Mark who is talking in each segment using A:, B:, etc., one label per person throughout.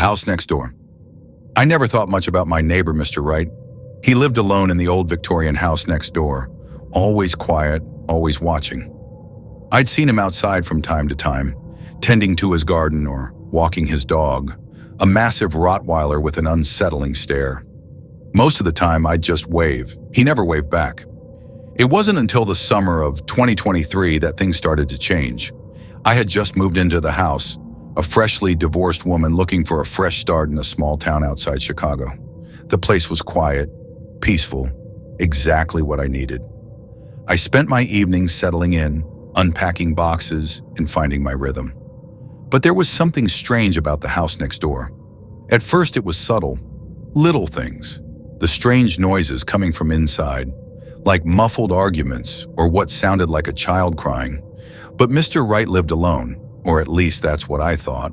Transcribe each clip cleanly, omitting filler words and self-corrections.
A: house next door. I never thought much about my neighbor, Mr. Wright. He lived alone in the old Victorian house next door, always quiet, always watching. I'd seen him outside from time to time, tending to his garden or walking his dog, a massive Rottweiler with an unsettling stare. Most of the time, I'd just wave. He never waved back. It wasn't until the summer of 2023 that things started to change. I had just moved into the house, a freshly divorced woman looking for a fresh start in a small town outside Chicago. The place was quiet, peaceful, exactly what I needed. I spent my evenings settling in, unpacking boxes, and finding my rhythm. But there was something strange about the house next door. At first it was subtle, little things. The strange noises coming from inside, like muffled arguments or what sounded like a child crying. But Mr. Wright lived alone, or at least that's what I thought.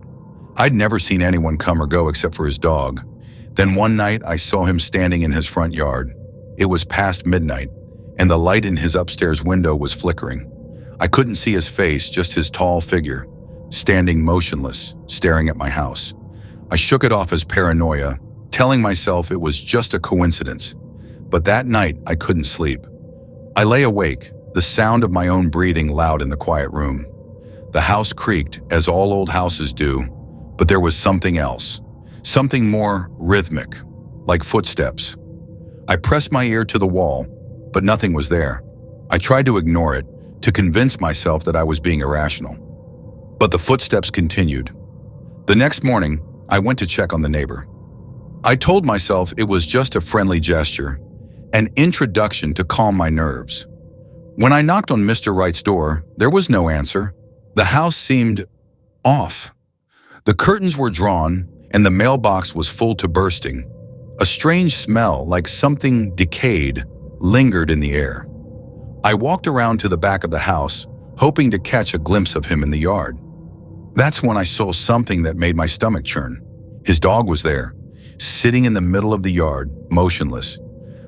A: I'd never seen anyone come or go except for his dog. Then one night I saw him standing in his front yard. It was past midnight, and the light in his upstairs window was flickering. I couldn't see his face, just his tall figure, standing motionless, staring at my house. I shook it off as paranoia, telling myself it was just a coincidence. But that night, I couldn't sleep. I lay awake, the sound of my own breathing loud in the quiet room. The house creaked, as all old houses do, but there was something else, something more rhythmic, like footsteps. I pressed my ear to the wall, but nothing was there. I tried to ignore it, to convince myself that I was being irrational. But the footsteps continued. The next morning, I went to check on the neighbor. I told myself it was just a friendly gesture, an introduction to calm my nerves. When I knocked on Mr. Wright's door, there was no answer. The house seemed off. The curtains were drawn, and the mailbox was full to bursting. A strange smell, like something decayed, lingered in the air. I walked around to the back of the house, hoping to catch a glimpse of him in the yard. That's when I saw something that made my stomach churn. His dog was there, sitting in the middle of the yard, motionless.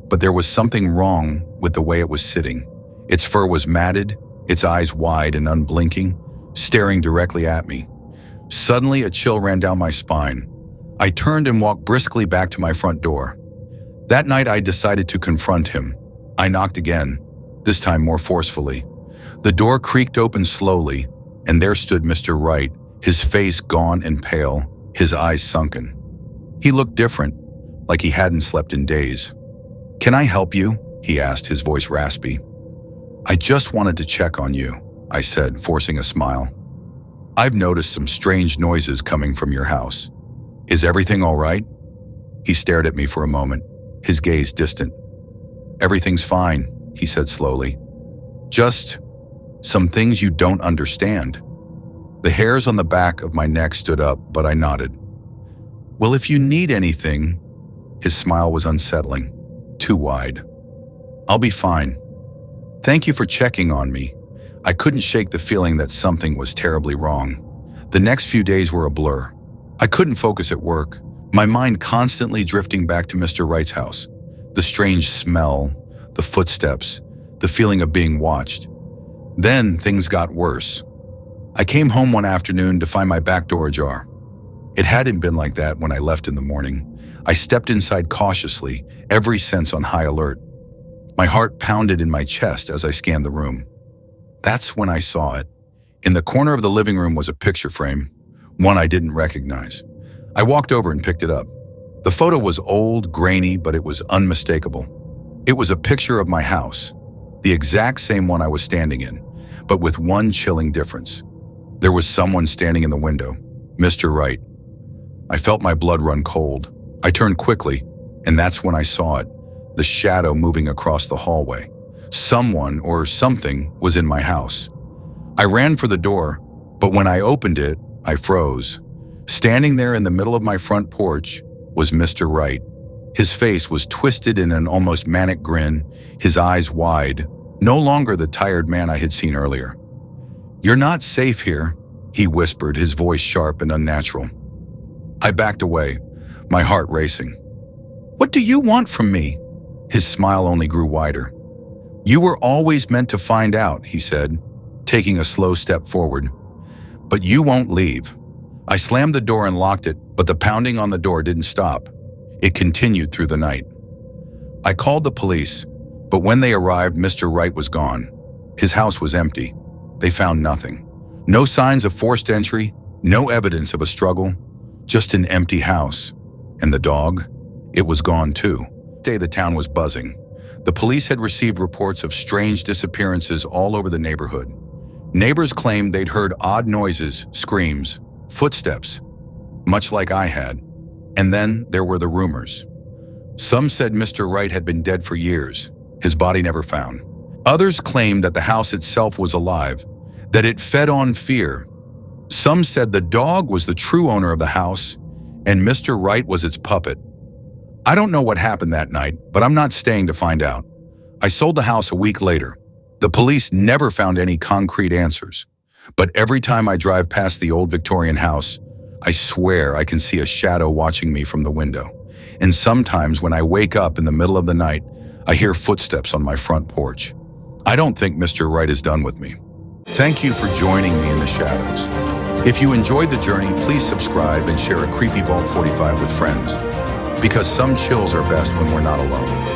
A: But there was something wrong with the way it was sitting. Its fur was matted, its eyes wide and unblinking, staring directly at me. Suddenly, a chill ran down my spine. I turned and walked briskly back to my front door. That night, I decided to confront him. I knocked again, this time more forcefully. The door creaked open slowly, and there stood Mr. Wright, his face gaunt and pale, his eyes sunken. He looked different, like he hadn't slept in days. "Can I help you?" he asked, his voice raspy. "I just wanted to check on you," I said, forcing a smile. "I've noticed some strange noises coming from your house. Is everything all right?" He stared at me for a moment, his gaze distant. "Everything's fine," he said slowly. "Just some things you don't understand." The hairs on the back of my neck stood up, but I nodded. "Well, if you need anything," his smile was unsettling, too wide. "I'll be fine. Thank you for checking on me." I couldn't shake the feeling that something was terribly wrong. The next few days were a blur. I couldn't focus at work, my mind constantly drifting back to Mr. Wright's house. The strange smell, the footsteps, the feeling of being watched. Then things got worse. I came home one afternoon to find my back door ajar. It hadn't been like that when I left in the morning. I stepped inside cautiously, every sense on high alert. My heart pounded in my chest as I scanned the room. That's when I saw it. In the corner of the living room was a picture frame, one I didn't recognize. I walked over and picked it up. The photo was old, grainy, but it was unmistakable. It was a picture of my house, the exact same one I was standing in, but with one chilling difference. There was someone standing in the window, Mr. Wright. I felt my blood run cold. I turned quickly, and that's when I saw it, the shadow moving across the hallway. Someone or something was in my house. I ran for the door, but when I opened it, I froze. Standing there in the middle of my front porch was Mr. Wright. His face was twisted in an almost manic grin, his eyes wide, no longer the tired man I had seen earlier. "You're not safe here," he whispered, his voice sharp and unnatural. I backed away, my heart racing. "What do you want from me?" His smile only grew wider. "You were always meant to find out," he said, taking a slow step forward. "But you won't leave." I slammed the door and locked it, But the pounding on the door didn't stop. It continued through the night. I called the police, but when they arrived, Mr. Wright was gone. His house was empty. They found nothing. No signs of forced entry, no evidence of a struggle, just an empty house. And the dog? It was gone too. That day the town was buzzing. The police had received reports of strange disappearances all over the neighborhood. Neighbors claimed they'd heard odd noises, screams, footsteps, much like I had. And then there were the rumors. Some said Mr. Wright had been dead for years, his body never found. Others claimed that the house itself was alive, that it fed on fear. Some said the dog was the true owner of the house, and Mr. Wright was its puppet. I don't know what happened that night, but I'm not staying to find out. I sold the house a week later. The police never found any concrete answers. But every time I drive past the old Victorian house, I swear I can see a shadow watching me from the window. And sometimes when I wake up in the middle of the night, I hear footsteps on my front porch. I don't think Mr. Wright is done with me. Thank you for joining me in the shadows. If you enjoyed the journey, please subscribe and share a creepy Vault 45 with friends, because some chills are best when we're not alone.